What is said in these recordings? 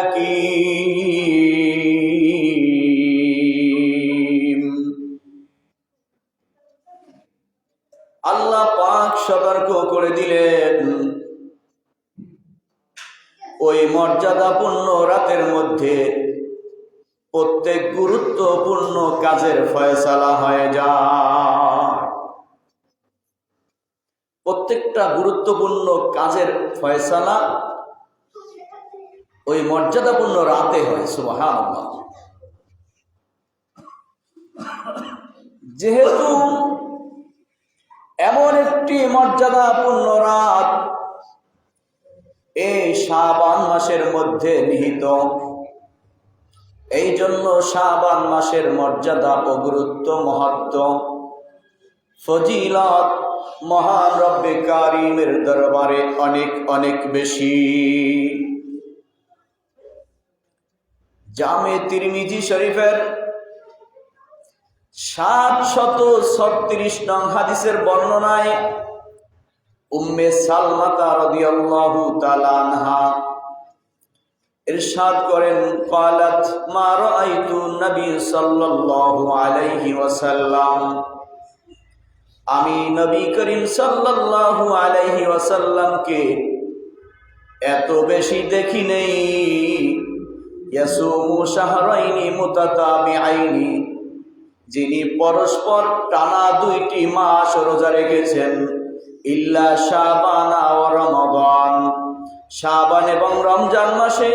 হাকীম। আল্লাহ পাক সতর্ক করে দিলেন, ওই মর্যাদাপূর্ণ রাতের মধ্যে প্রত্যেক গুরুত্বপূর্ণ কাজের ফয়সালা হয়ে যায়। প্রত্যেকটা গুরুত্বপূর্ণ কাজের ফয়সালা ওই মর্যাদাপূর্ণ রাতে হয়। সুবহানাল্লাহ। যেহেতু এমন একটি মর্যাদাপূর্ণ রাত এই শাবান মাসের মধ্যে নিহিত, এই জন্য শাবান মাসের মর্যাদা ও গুরুত্ব, মহত্ব, ফজিলত মহান রব্বে কারিমের দরবারে অনেক অনেক বেশি। জামে তিরমিজি শরীফের 736 নং হাদিসের বর্ণনায় উম্মে সালমাতা রাদিয়াল্লাহু তাআলা আনহা ইরশাদ করেন, ক্বালাত মা রাআইতু নবী সাল্লাল্লাহু আলাইহি ওয়াসাল্লাম, আমি নবী করিম সাল্লাল্লাহু আলাইহি ওয়াসাল্লামকে এত বেশি দেখি নেই ইয়াসুমু শাহরাইনি মুতাতাবিআইনি, যিনি পরস্পর টানা 2টি মাস রোজা রেখেছেন, ইল্লা শাবান ওয়া রমাদান, শাবান এবং রমজান মাসে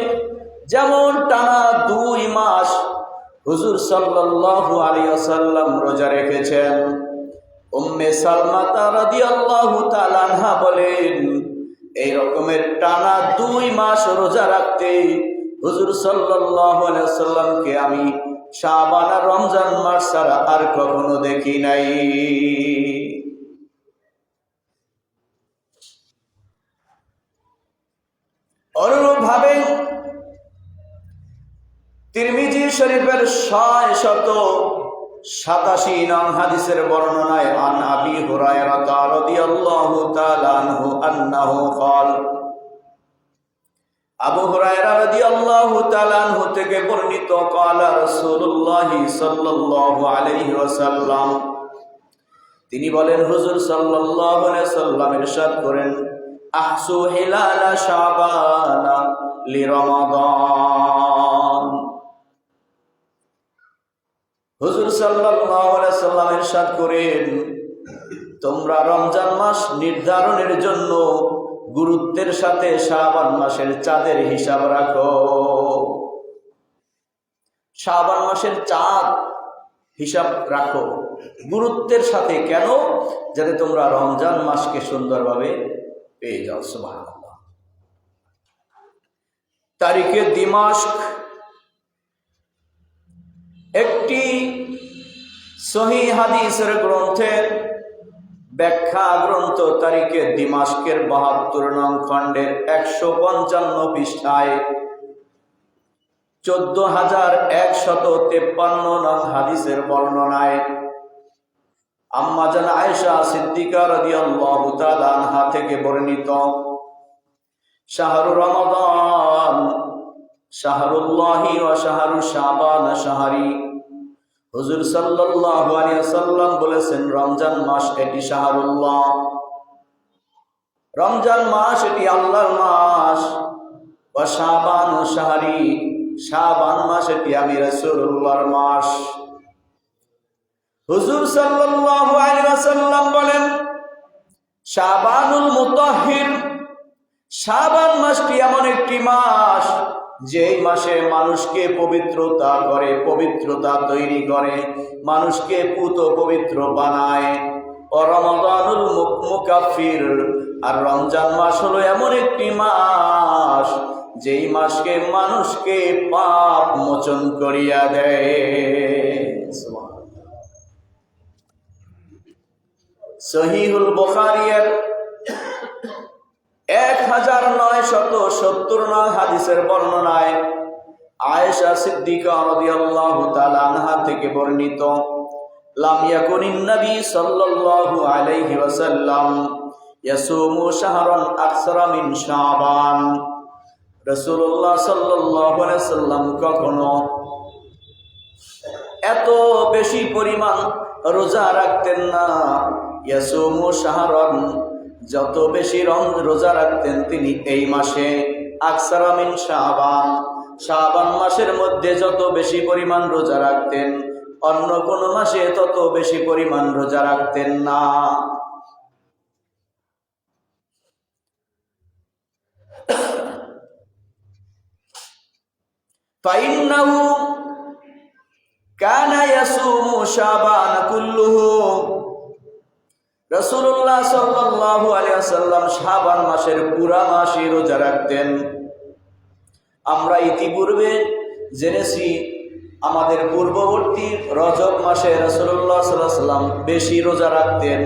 যেমন টানা 2 মাস হুজুর সাল্লাল্লাহু আলাইহি ওয়াসাল্লাম রোজা রেখেছেন। উম্মে সালমাতা রাদিয়াল্লাহু তাআলা আনহা বলেন, এই রকমের টানা 2 মাস রোজা রাখতে হুজুর সাল্লাল্লাহু আলাইহি ওয়াসাল্লামকে আমি শাবান আর রমজান মাস ছাড়া আর কখনো দেখি নাই। অনুরূপভাবে তিরমিজি শরীফের 687 নং হাদিসের বর্ণনায় আন আবি হুরায়রা রাদিয়াল্লাহু তাআলা আনহু আন্নাহু ক্বাল, আবু হুরায়রা রাদিয়াল্লাহু তাআলা আনহু থেকে বর্ণিত, ক্বালা রাসূলুল্লাহ সাল্লাল্লাহু আলাইহি ওয়াসাল্লাম, তিনি বলেন, হুজুর সাল্লাল্লাহু আলাইহি ওয়াসাল্লাম ইরশাদ করেন, আহসু হিলালা শাবান লিরমাদান। হুজুর সাল্লাল্লাহু আলাইহি ওয়াসাল্লাম ইরশাদ করেন, তোমরা রমজান মাস নির্ধারণের জন্য গুরুত্বের সাথে শাবান মাসের চাঁদের হিসাব রাখো। শাবান মাসের চাঁদ হিসাব রাখো গুরুত্বের সাথে। কেন? যাতে তোমরা রমজান মাসকে সুন্দরভাবে পেয়ে যাও। সুবহানাল্লাহ। তারিখে দিমাশক একটি সহিহ হাদিসের গ্রন্থের ব্যাখ্যা গ্রন্থ তারিখে দিমাশকের 72 নং খণ্ডের 155 পৃষ্ঠায় 14153 নং হাদিসের বর্ণনায় আম্মা জান আয়েশা সিদ্দিকা রাদিয়াল্লাহু তাআলা আনহা থেকে বর্ণিত, শাহরু রমাদান শাহরুল্লাহি ওয়া শাহরু শাবান শাহরি, হুজুর সাল্লাল্লাহু আলাইহি ওয়াসাল্লাম বলেছেন, রমজান মাস এটি শাহরুল্লাহ, রমজান মাস এটি আল্লাহর মাস, ওয়া শাবান শাহরি, শাবান মাস এটি আমি রাসূলুল্লাহর মাস। হুজুর সাল্লাল্লাহু আলাইহি ওয়াসাল্লাম বলেন, শাবানুল মুতাহহির, শাবান মাসটি এমন একটি মাস যেই মাসে মানুষকে পবিত্রতা করে, পবিত্রতা তৈরি করে, মানুষকে পুত পবিত্র বানায়। ও রমাদানুল মুকাফির, আর রমজান মাস হলো এমন একটি মাস যেই মাসকে মানুষকে পাপ মোচন করিয়া দেয়। সহিহুল বুখারীর 1970 নং হাদিসের বর্ণনায় আয়েশা সিদ্দিকা রাদিয়াল্লাহু তাআলা আনহা থেকে বর্ণিত, লাম ইয়াকুনিন নবী সাল্লাল্লাহু আলাইহি ওয়াসাল্লাম ইয়াসুমু শাহরান আকসারা মিন শাবান, রাসূলুল্লাহ সাল্লাল্লাহু আলাইহি ওয়াসাল্লাম কখনো এত বেশি পরিমাণ রোজা রাখতেন না। ইয়াসুমু শাহরান, যত বেশি রোজা রাখতেন তিনি এই মাসে, আকসারা মিন শাবান, শাবান মাসের মধ্যে যত বেশি পরিমাণ রোজা রাখতেন, অন্য কোন মাসে তত বেশি পরিমাণ রোজা রাখতেন না। ফাইন্নাহু কানা ইয়াসুমু শাবান কুল্লুহু, রাসূলুল্লাহ সাল্লাল্লাহু আলাইহি ওয়াসাল্লাম শাবান মাসের পুরা মাসই রোজা রাখতেন। আমরা ইতিপূর্বে জেনেছি আমাদের পূর্ববর্তী রজব মাসে রাসূলুল্লাহ সাল্লাল্লাহু আলাইহি ওয়াসাল্লাম বেশি রোজা রাখতেন,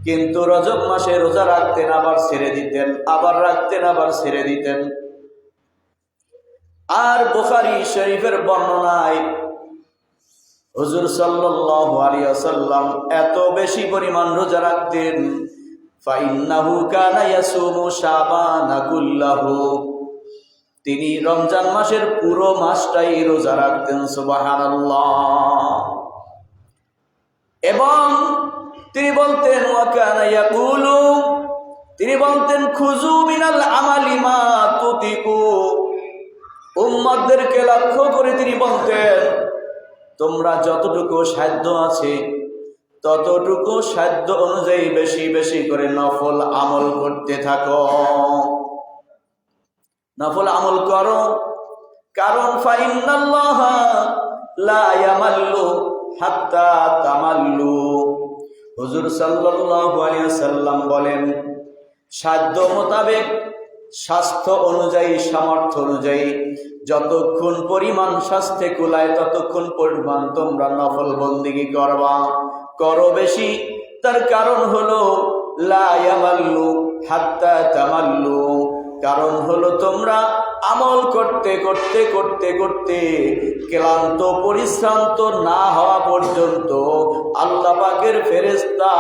কিন্তু রজব মাসে রোজা রাখতেন আবার ছেড়ে দিতেন, আবার রাখতেন আবার ছেড়ে দিতেন। আর বুখারী শরীফের বর্ণনায় হুজুর সাল্লাল্লাহু আলাইহি ওয়াসাল্লাম এত বেশি পরিমাণ রোজা রাখতেন, ফাইন্নাহু কানা ইয়াসুমু শাবান কুল্লাহু, তিনি রমজান মাসের পুরো মাসটাই রোজা রাখতেন। সুবহানাল্লাহ। এবং তিনি বলতেন ওয়া কানা ইয়াকুলু, তিনি বলতেন খুযু মিনাল আমালি মা তুতিকু, উম্মতদেরকে লক্ষ্য করে তিনি বলতেন তোমরা যতটুকু সাধ্য আছে ততটুকু সাধ্য অনুযায়ী বেশি বেশি করে নফল আমল করতে থাকো, নফল আমল করো। কারণ ফাইন্নাল্লাহা লা ইয়ামাল্লু হাত্তা তামাল্লু, হুজুর সাল্লাল্লাহু আলাইহি ওয়াসাল্লাম বলেন সাধ্য মোতাবেক, স্বাস্থ্য অনুযায়ী, সামর্থ্য অনুযায়ী যতক্ষণ পরিমাণ স্বাস্থ্যে কুলায় ততক্ষণ পরিমাণ তোমরা নফল বন্দেগী করবা, করো বেশি। তার কারণ হলো লা ইয়ামাল্লু হাত্তা তামাল্লু, কারণ হলো তোমরা আমল করতে করতে করতে করতে ক্লান্ত পরিশ্রান্ত না হওয়া পর্যন্ত আল্লাহ পাকের ফেরেশতা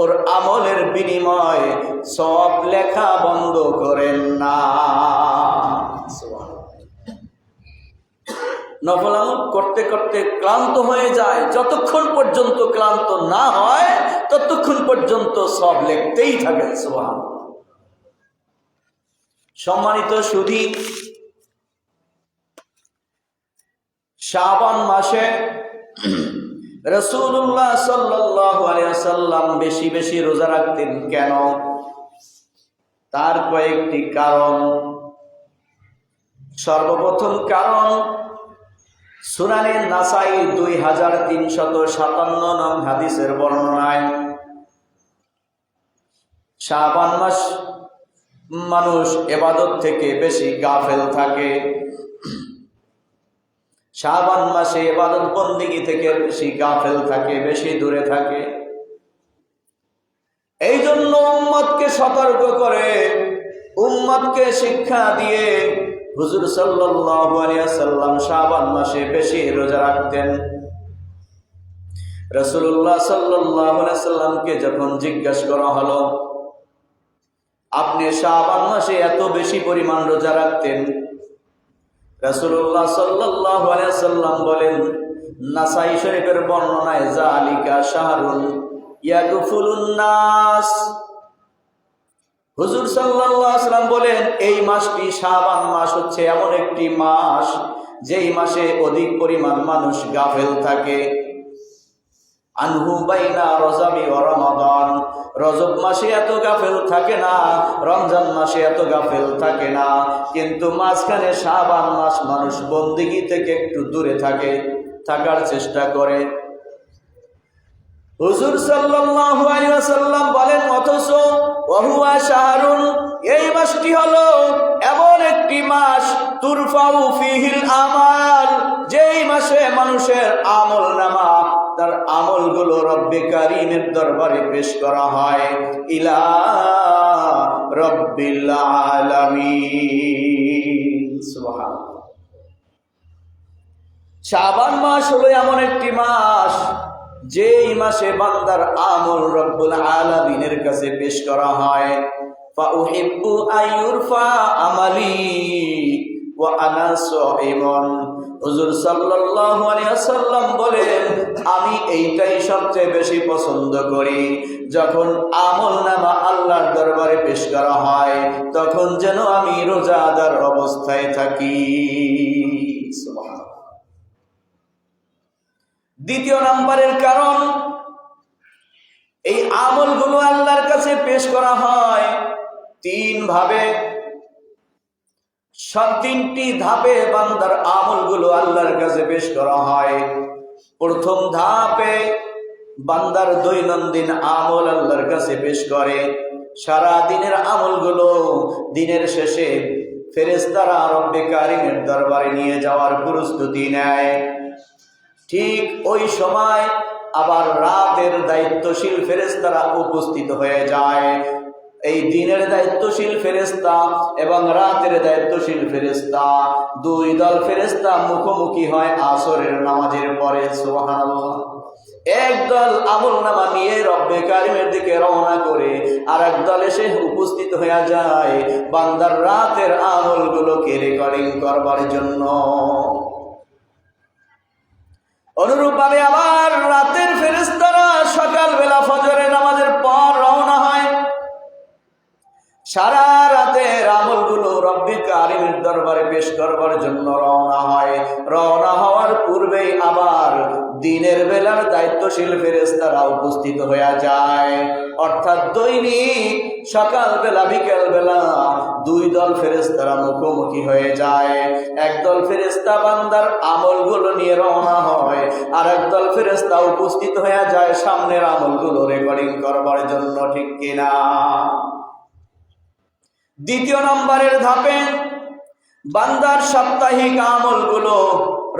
ওর আমলের বিনিময়ে সব লেখা বন্ধ করেন না। নফল আমল করতে করতে ক্লান্ত হয়ে যায়, যতক্ষণ পর্যন্ত ক্লান্ত না হয় ততক্ষণ পর্যন্ত সব লিখতেই থাকে। সুবহানাল্লাহ। সম্মানিত সুধী, শাবান মাসে রাসূলুল্লাহ সাল্লাল্লাহু আলাইহি ওয়াসাল্লাম বেশি বেশি রোজা রাখতেন কেন? তার কয়েকটি কারণ। সর্বপ্রথম কারণ, সুনানে নাসাই 2357 নং হাদিসের বর্ণনায় শাবান মাস মানুষ ইবাদত থেকে বেশি গাফেল থাকে, শাবান মাসে ইবাদত বন্দেগী থেকে বেশি গাফেল থাকে, বেশি দূরে থাকে। এই জন্য উম্মতকে সতর্ক করে, উম্মতকে শিক্ষা দিয়ে হুজুর সাল্লাল্লাহু আলাইহি ওয়াসাল্লাম শাবান মাসে বেশি রোজা রাখতেন। রাসূলুল্লাহ সাল্লাল্লাহু আলাইহি ওয়াসাল্লামকে যখন জিজ্ঞাসা করা হলো আপনি শাবান মাসে এত বেশি পরিমাণ রোজা রাখতেন, রাসূলুল্লাহ সাল্লাল্লাহু আলাইহি ওয়াসাল্লাম বলেন, নাসাই শরীফের বর্ণনায় যালিকা শাহরুন ইয়াগফুলুন নাস, হুজুর সাল্লাল্লাহু আলাইহি ওয়াসাল্লাম বলেন এই মাসটি শাবান মাস হচ্ছে এমন একটি মাস যেই মাসে অধিক পরিমাণ মানুষ গাফেল থাকে। আনহু বাইনা রজবি ওয়া রমাদান, রজব মাসে এত গাফেল থাকে না, রমজান মাসে এত গাফেল থাকে না, কিন্তু মাঝখানে শাবান মাস মানুষ বন্দেগী থেকে একটু দূরে থাকে, থাকার চেষ্টা করে। হুজুর সাল্লাল্লাহু আলাইহি ওয়াসাল্লাম বলেন অথচ ওয়া হুয়া শাহরুন, এই মাসটি হলো এমন একটি মাস তুরফাউ ফিহিল আমাল, যেই মাসে মানুষের আমলনামা, তার আমলগুলো রব্বে কারীমের দরবারে পেশ করা হয়, ইলা রব্বিল আলামিন। সুবহানাল্লাহ। শাবান মাস হলো এমন একটি মাস যেই মাসে বান্দার আমল রব্বুল আলামিনের কাছে পেশ করা হয়। ফাউহিব্বু আইয়ুরফা আমালি ওয়া আনা সাইমুন। হুজুর সাল্লাল্লাহু আলাইহি ওয়াসাল্লাম বলেন, আমি এইটাই সবচেয়ে বেশি পছন্দ করি, যখন আমলনামা আল্লাহর দরবারে পেশ করা হয় তখন যেন আমি রোজাদার অবস্থায় থাকি। সুবহানাল্লাহ। দ্বিতীয় নম্বরের কারণ, এই আমলগুলো আল্লাহর কাছে পেশ করা হয় তিন ভাবে। সব তিনটি ধাপে বান্দার আমলগুলো আল্লাহর কাছে পেশ করা হয়। প্রথম ধাপে বান্দার দৈনন্দিন আমল আল্লাহর কাছে পেশ করে। সারা দিনের আমলগুলো দিনের শেষে ফেরেশতারা রব্বে কারিমের দরবারে নিয়ে যাওয়ার প্রস্তুতি নেয়। ঠিক ওই সময় আবার রাতের দায়িত্বশীল ফেরেশতারা উপস্থিত হয়ে যায়। এই দিনের দায়িত্বশীল ফেরেশতা এবং রাতের দায়িত্বশীল ফেরেশতা, দুই দল ফেরেশতা মুখোমুখি হয় আসরের নামাজের পরে। সুবহানাল্লাহ। একদল আমলনামা নিয়ে রব্বে কারিমের দিকে রওনা করে, আর এক দল এসে উপস্থিত হয়ে যায় বান্দার রাতের আমলগুলোকে রেকর্ডিং করবার জন্য। অনুরূপভাবে আবার রাতের ফেরেশতারা সকালবেলা ফজরের নামাজের পর রওনা হয়। সারা রাতের আমলগুলো রব্বে কারিমের দরবারে পেশ করবার জন্য রওনা হয়। রওনা হওয়ার পূর্বেই আবার দিনের বেলার দায়িত্বশীল ফেরেশতারা উপস্থিত হয়ে যায়। অর্থাৎ দৈনিক সকালবেলা বিকেলবেলা দুই দল ফেরেশতারা মুখোমুখি হয়ে যায়। একদল ফেরেশতা বান্দার আমলগুলো নিয়ে রওনা হয়, আর একদল ফেরেশতা উপস্থিত হয়ে যায় সামনের আমলগুলো রেকর্ডিং করবার জন্য। ঠিক কিনা? দ্বিতীয় নম্বরের ধাপে বান্দার সাপ্তাহিক আমলগুলো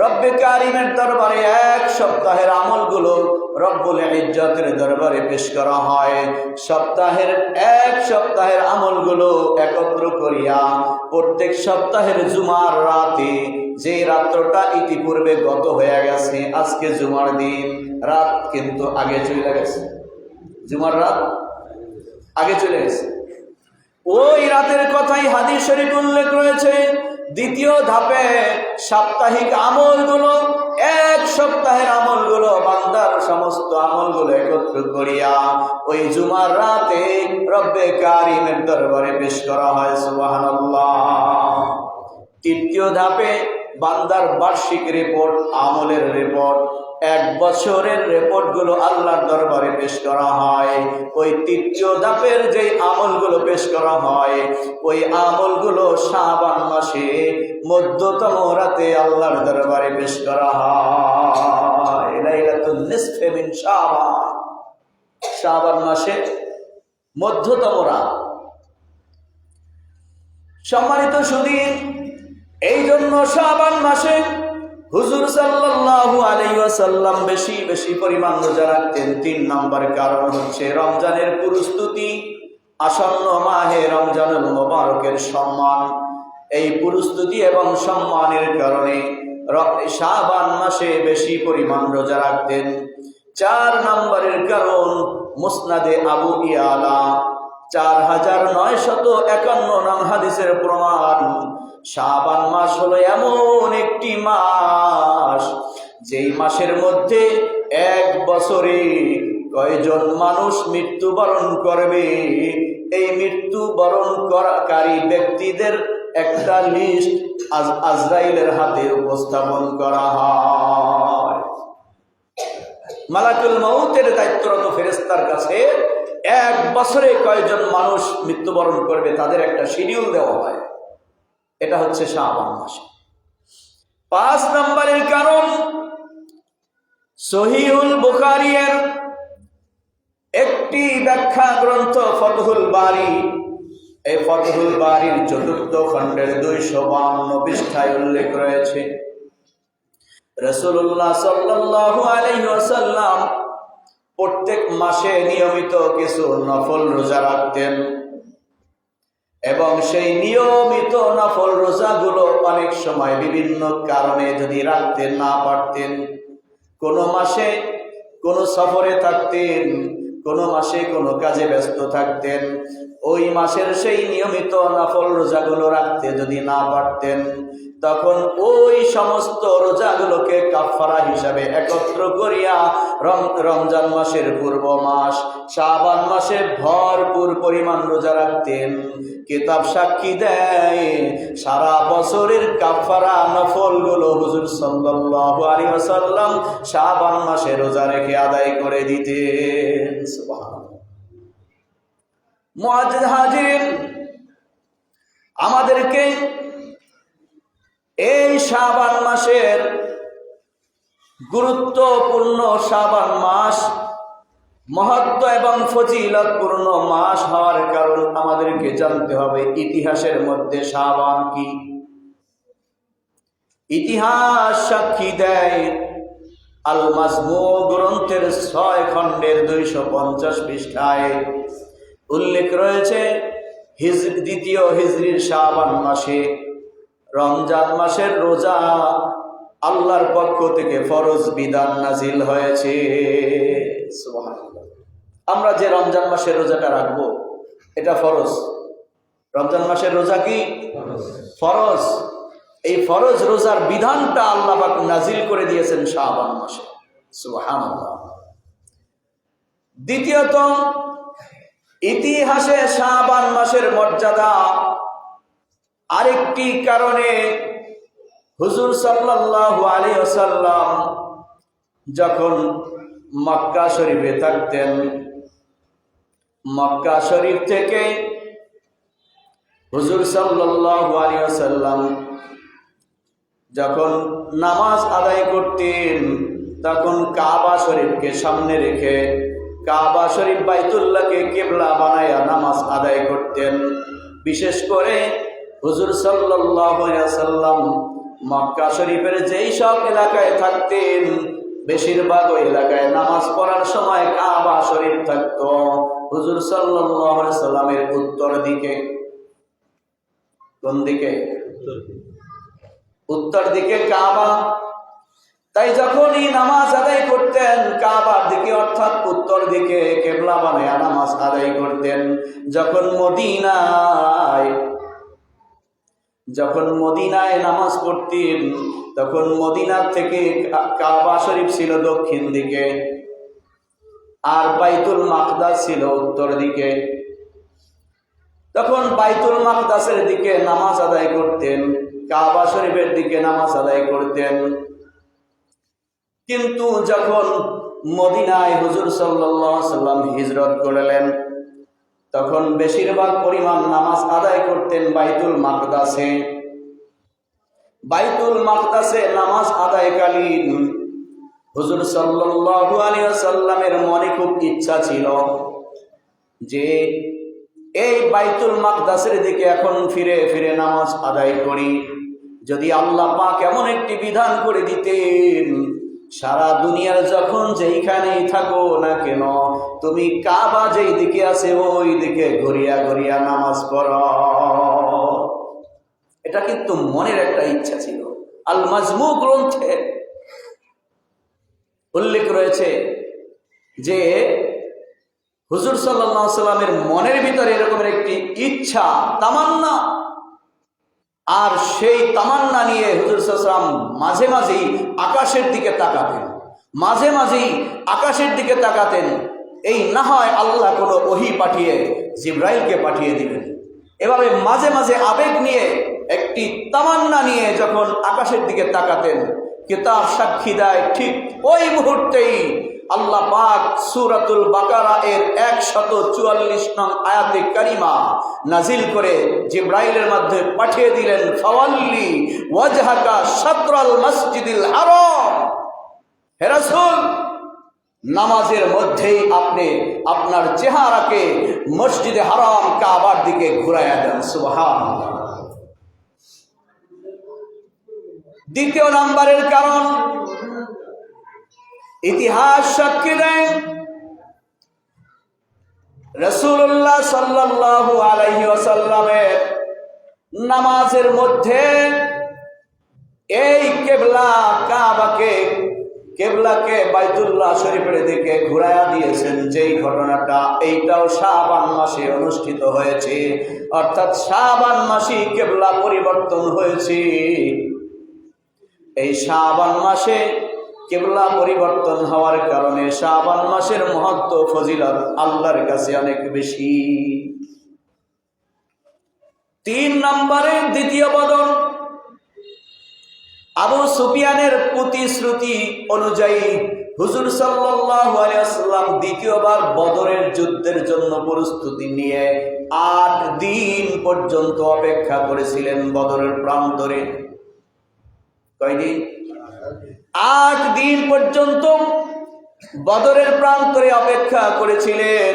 রব্বে কারিমের দরবারে, এক সপ্তাহের আমলগুলো রব্বুল ইজ্জতের দরবারে পেশ করা হয়। এক সপ্তাহের আমলগুলো একত্র করিয়া প্রত্যেক সপ্তাহের জুমার রাতে, যে রাত্রটা ইতিপূর্বে গত হয়ে গেছে, আজকে জুমার দিন, রাত কিন্তু আগে চলে গেছে, জুমার রাত আগে চলে গেছে, ওই রাতের কথাই হাদিস শরীফ উল্লেখ রয়েছে। দ্বিতীয় ধাপে সাপ্তাহিক আমলগুলো, এক সপ্তাহের আমলগুলো, বান্দার সমস্ত আমলগুলো একত্র করিয়া ওই জুমার রাতে রব্বে কারিমের দরবারে পেশ করা হয়। সুবহানাল্লাহ। তৃতীয় ধাপে বান্দার বার্ষিক রিপোর্ট, আমলের রিপোর্ট, এক বছরের রিপোর্টগুলো আল্লাহর দরবারে পেশ করা হয়। ওই তৃতীয় ধাপের যে আমলগুলো পেশ করা হয়, ওই আমলগুলো শাবান মাসে মধ্যতম রাতে আল্লাহর দরবারে পেশ করা হয়। লাইলাতুন নিসফে মিন শাবান, শাবান মাসে মধ্যতম রাত। সম্মানিত সুধী, এই জন্য শাবান মাসে হুজুর সাল্লাল্লাহু আলাইহি ওয়াসাল্লাম বেশি বেশি পরিমাণ রোজা রাখতেন। 3 নম্বর কারণ হচ্ছে রমজানের প্রস্তুতি, আসন্ন মাহে রমজানুল মুবারকের সম্মান। এই প্রস্তুতি এবং সম্মানের কারণে শাবান মাসে বেশি পরিমাণ রোজা রাখতেন। 4 নম্বরের কারণ মুসনাদে আবু ইয়ালা 4951 নং হাদিসের প্রমাণ, শাবান মাস হলো এমন একটি মাস, যেই মাসের মধ্যে এক বছরে কয়জন মানুষ মৃত্যুবরণ করবে, এই মৃত্যুবরণ কারী ব্যক্তিদের একটা লিস্ট আজরাইলের হাতে উপস্থাপন করা হয়। মালাকুল মউতের দায়িত্বরত ফেরেশতার কাছে এক বছরে কয়জন মানুষ মৃত্যুবরণ করবে তাদের একটা শিডিউল দেওয়া হয়। এটা হচ্ছে শাবান মাস। 5 নম্বরের কারণ সহিহুল বুখারীর একটি ব্যাখ্যা গ্রন্থ ফতহুল বারী, এই ফতহুল বারীর 4th খণ্ডের 252 পৃষ্ঠায় উল্লেখ রয়েছে, রাসূলুল্লাহ সাল্লাল্লাহু আলাইহি ওয়াসাল্লাম প্রত্যেক মাসে নিয়মিত কিছু নফল রোজা রাখতেন, এবং সেই নিয়মিত নফল রোজাগুলো অনেক সময় বিভিন্ন কারণে যদি রাখতে না পারতেন, কোনো মাসে কোনো সফরে থাকতেন, কোনো মাসে কোনো কাজে ব্যস্ত থাকতেন, ওই মাসের সেই নিয়মিত নফল রোজাগুলো রাখতে যদি না পারতেন, তখন ওই সমস্ত রোজাগুলোকে কাফারা হিসাবে একত্র করিয়া রমজান মাসের পূর্ব মাস শাবান মাসে ভরপুর পরিমাণ রোজা রাখতেন। কিতাব সাক্ষী দেয় সারা বছরের কাফারা নফলগুলো হুজুর সাল্লাল্লাহু আলাইহি ওয়াসাল্লাম শাবান মাসে রোজা রেখে আদায় করে দিতেন। সুবহানাল্লাহ। মুআজ্জিজ হাজির, আমাদেরকে এই শাবান মাসের গুরুত্বপূর্ণ শাবান মাস মহত্ব এবং ফজিলতপূর্ণ মাস হওয়ার কারণ আমাদেরকে জানতে হবে ইতিহাসের মধ্যে শাবান কি। ইতিহাস সাক্ষী দেয় আল মাজমু গ্রন্থের 6 খণ্ডের 250 পৃষ্ঠায় উল্লেখ রয়েছে দ্বিতীয় হিজরির শাবান মাসে রমজান মাসের রোজা আল্লাহর পক্ষ থেকে ফরজ বিধান নাজিল হয়েছে। সুবহানাল্লাহ। আমরা যে রমজান মাসের রোজাটা রাখবো এটা ফরজ। রমজান মাসের রোজা কি ফরজ। এই ফরজ রোজার বিধানটা আল্লাহ পাক নাজিল করে দিয়েছেন শাবান মাসে। সুবহানাল্লাহ। দ্বিতীয়ত, ইতিহাসে শাবান মাসের মর্যাদা আরেকটি কারণে হুজুর সাল্লাল্লাহু আলাইহি ওয়াসাল্লাম যখন মক্কা শরীফে থাকতেন, মক্কা শরীফ থেকে হুজুর সাল্লাল্লাহু আলাইহি ওয়াসাল্লাম যখন নামাজ আদায় করতেন তখন কাবা শরীফকে সামনে রেখে কাবা শরীফ বাইতুল্লাহকে কিবলা বানায়া নামাজ আদায় করতেন। বিশেষ করে হুজুর সাল্লাল্লাহু আলাইহি ওয়াসাল্লাম মক্কা শরীফের যেই সব এলাকায় থাকতেন বেশিরভাগ ওই এলাকায় নামাজ পড়ার সময় কাবা শরীফ থাকতো হুজুর সাল্লাল্লাহু আলাইহি ওয়াসাল্লামের উত্তর দিকে। কোন দিকে? উত্তর দিকে কাবা। তাই যখনই নামাজ আদায় করতেন কাবার দিকে অর্থাৎ উত্তর দিকে কিবলা বানায়া নামাজ আদায় করতেন। যখন মদিনায় নামাজ পড়তেন তখন মদিনার থেকে কাবা শরীফ ছিল দক্ষিণ দিকে আর বাইতুল মাকদাস ছিল উত্তর দিকে। তখন বাইতুল মাকদাসের দিকে নামাজ আদায় করতেন, কাবা শরীফের দিকে নামাজ আদায় করতেন। কিন্তু যখন মদিনায় হুজুর সাল্লাল্লাহু আলাইহি ওয়াসাল্লাম হিজরত করলেন তখন বেশিরভাগ পরিমাণ নামাজ আদায় করতেন বাইতুল মাকদাসে। বাইতুল মাকদাসে নামাজ আদায়কালীন হুজুর সাল্লাল্লাহু আলাইহি ওয়াসাল্লামের মনে খুব ইচ্ছা ছিল যে এই বাইতুল মাকদাসের দিকে এখন ফিরে ফিরে নামাজ আদায় করি। যদি আল্লাহ পাক এমন একটি বিধান করে দিতেন সারা দুনিয়ার যখন যেইখানেই থাকো না কেন তুমি কাবা যেই দিকে আছে ওই দিকে ঘুরিয়া ঘুরিয়া নামাজ পড়ো। এটা কিন্তু মনের একটা ইচ্ছা ছিল। আল মাজমু গ্রন্থে উল্লেখ রয়েছে যে হুজুর সাল্লাল্লাহু আলাইহি ওয়াসাল্লামের মনের ভিতরে এরকমের একটি ইচ্ছা তামান্না, আর সেই তামান্না নিয়ে হুজুর সাল্লাল্লাহু আলাইহি ওয়াসাল্লাম মাঝে মাঝেই আকাশের দিকে তাকাতেন, মাঝে মাঝেই আকাশের দিকে তাকাতেন। এই না হয় আল্লাহ কোনো ওহী পাঠিয়ে জিবরাইলকে পাঠিয়ে দিবেন। এভাবে মাঝে মাঝে আবেগ নিয়ে একটি তামান্না নিয়ে যখন আকাশের দিকে তাকাতেন কিতাব সাক্ষী দেয় ঠিক ওই মুহূর্তেই আল্লাহ পাক সূরাতুল বাকারা এর 144 নং আয়াতে কারিমা নাজিল করে জিবরাইলের মাধ্যমে পাঠিয়ে দিলেন, ফাওয়াল্লি ওয়াজহাকা শাতরাল মসজিদিল হারাম। হে রাসূল, নামাজের মধ্যেই আপনি আপনার চেহারাকে মসজিদে হারাম কাবার দিকে ঘুরাইয়া দেন। সুবহানাল্লাহ। দ্বিতীয় নম্বরের কারণ ইতিহাস সাক্ষী দেয় রাসূলুল্লাহ সাল্লাল্লাহু আলাইহি ওয়াসাল্লামের নামাজের মধ্যে এই কিবলা কাবাকে কেবলাকে বাইতুল্লাহ শরীফের দিকে ঘুরাইয়া দিয়েছেন, যেই ঘটনাটা এইটাও শাবান মাসে অনুষ্ঠিত হয়েছে। অর্থাৎ শাবান মাসে কেবলা পরিবর্তন হয়েছে। এই শাবান মাসে কেবলা পরিবর্তন হওয়ার কারণে শাবান মাসের মহত্ব ফজিলত আল্লাহর কাছে অনেক বেশি। 3 নম্বরে দ্বিতীয় বদর। আবু সুফিয়ানের প্রতিশ্রুতি অনুযায়ী হুজুর সাল্লাল্লাহু আলাইহি ওয়াসাল্লাম দ্বিতীয়বার বদরের যুদ্ধের জন্য প্রস্তুতি নিয়ে 8 দিন পর্যন্ত অপেক্ষা করেছিলেন বদরের প্রান্তরে। কয়দিন? 8 দিন পর্যন্ত বদরের প্রান্তরে অপেক্ষা করেছিলেন।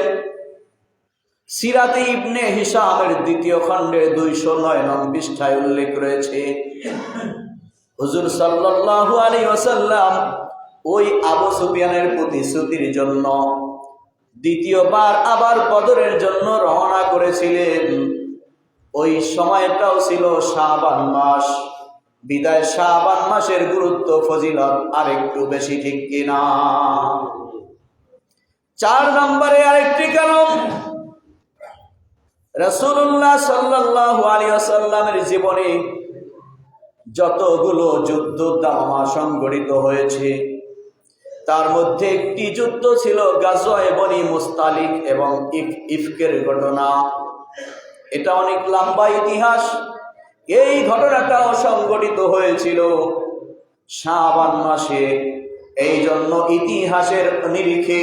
সিরাতে ইবনে হিশামের 2য় খণ্ডের 209 নং পৃষ্ঠায় উল্লেখ রয়েছে, হুজুর সাল্লাল্লাহু আলাইহি ওয়াসাল্লাম ওই আবু সুফিয়ানের প্রতিশ্রুতির জন্য দ্বিতীয়বার আবার বদরের জন্য রওনা করেছিলেন। ওই সময়টাও ছিল শাবান মাস। বিদায় শাবান মাসের গুরুত্ব ফজিলত আরেকটু বেশি, ঠিক কিনা? 4 নম্বরে আরেকটি কারণ, রাসূলুল্লাহ সাল্লাল্লাহু আলাইহি ওয়াসাল্লামের জীবনে যতগুলো যুদ্ধ দামা সংঘটিত হয়েছে তার মধ্যে একটি যুদ্ধ ছিল গাজওয়ে বনি মুস্তালিক এবং ইফকের ঘটনা। এটা অনেক লম্বা ইতিহাস। এই ঘটনাটাও সংঘটিত হয়েছিল শাবান মাসে। এই জন্য ইতিহাসের নিরিখে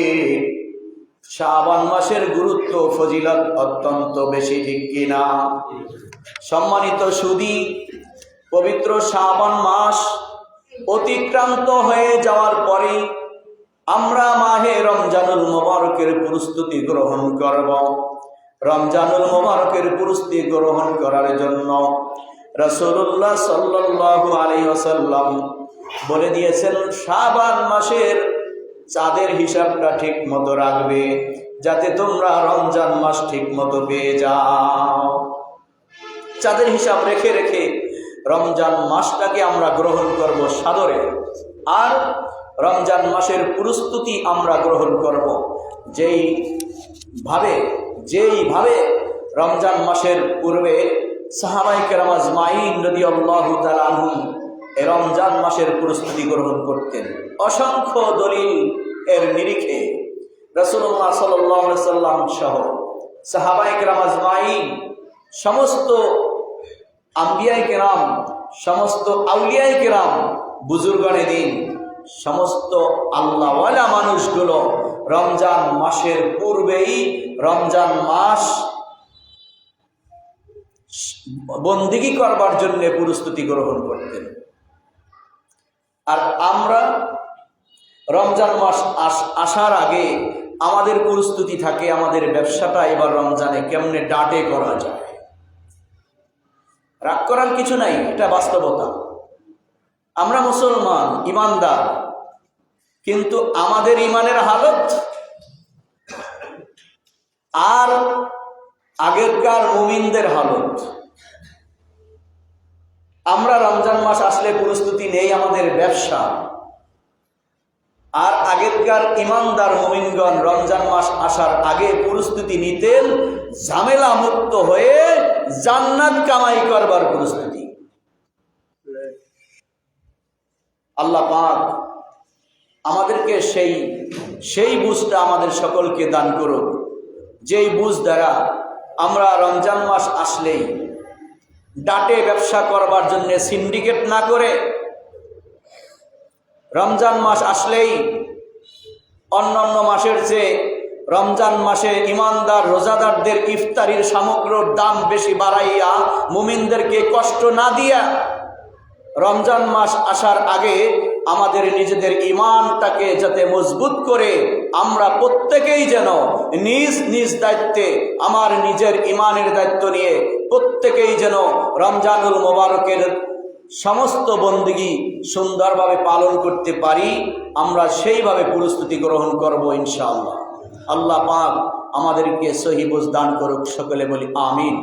শাবান মাসের গুরুত্ব ফজিলত অত্যন্ত বেশি, ঠিক কিনা? সম্মানিত সুধী, পবিত্র শাবান মাস অতিক্রান্ত হয়ে যাওয়ার পরে আমরা মাহে রমজানুল মুবারকের প্রস্তুতি গ্রহণ করব। রমজানুল মুবারকের প্রস্তুতি গ্রহণ করার জন্য রাসূলুল্লাহ সাল্লাল্লাহু আলাইহি ওয়াসাল্লাম বলে দিয়েছেন, শাবান মাসের চাঁদের হিসাবটা ঠিক মতো রাখবে, যাতে তোমরা রমজান মাস ঠিক মতো পেয়ে যাও। চাঁদের হিসাব রেখে রেখে রমজান মাসটাকে আমরা গ্রহণ করব সাদরে। আর রমজান মাসের প্রস্তুতি আমরা গ্রহণ করব যেইভাবে রমজান মাসের পূর্বে সাহাবায়ে কেরাম আজমাইন রাদিয়াল্লাহু তাআলা আনহুম এই রমজান মাসের প্রস্তুতি গ্রহণ করতেন। অসংখ্য দলিল এর নিরিখে রাসূলুল্লাহ সাল্লাল্লাহু আলাইহি ওয়াসাল্লাম সহ সাহাবায়ে কেরাম আজমাইন, সমস্ত আম্বিয়ায়ে কেরাম, সমস্ত আউলিয়ায়ে কেরাম, বুজুর্গানে দিন, সমস্ত আল্লাহওয়ালা মানুষগুলো রমজান মাসের পূর্বেই রমজান মাস বন্দেগী করবার জন্য প্রস্তুতি গ্রহণ করতেন। আর আমরা রমজান মাস আসার আগে আমাদের প্রস্তুতি থাকে আমাদের ব্যবসাটা এবার রমজানে কেমনে ডাটে করা যায়। রাগ করার কিছু নাই, এটা বাস্তবতা। আমরা মুসলমান, ইমানদার, কিন্তু আমাদের ইমানের হালত আর আগেরকার মুমিনদের হালত। আমরা রমজান মাস আসলে প্রস্তুতি নেই আমাদের ব্যবসা, আর আগেরকার ইমানদার মুমিনগণ রমজান মাস আসার আগে প্রস্তুতি নিতেন ঝামেলা মুক্ত হয়ে জান্নাত কামাই করবার প্রস্তুতি। আল্লাহ পাক আমাদেরকে সেই বুঝটা আমাদের সকলকে দান করুক, যেই বুঝ দ্বারা আমরা রমজান মাস আসলেই ডাটে ব্যবসা করবার জন্য সিন্ডিকেট না করে, রমজান মাস আসলেই অন্যান্য মাসের চেয়ে রমজান মাসে ইমানদার রোজাদারদের ইফতারির সামগ্রীর দাম বেশি বাড়াইয়া মুমিনদেরকে কষ্ট না দিয়া রমজান মাস আসার আগে আমাদের নিজেদের ঈমানটাকে যাতে মজবুত করে আমরা প্রত্যেকেই যেন নিজ নিজ দায়িত্বে আমার নিজের ঈমানের দায়িত্ব নিয়ে প্রত্যেকেই যেন রমজানুল মুবারকের সমস্ত বন্দেগী সুন্দরভাবে পালন করতে পারি, আমরা সেইভাবে প্রস্তুতি গ্রহণ করব ইনশাআল্লাহ। আল্লাহ পাক আমাদেরকে সহি বুঝ দান করুক, সকলে বলি আমিন।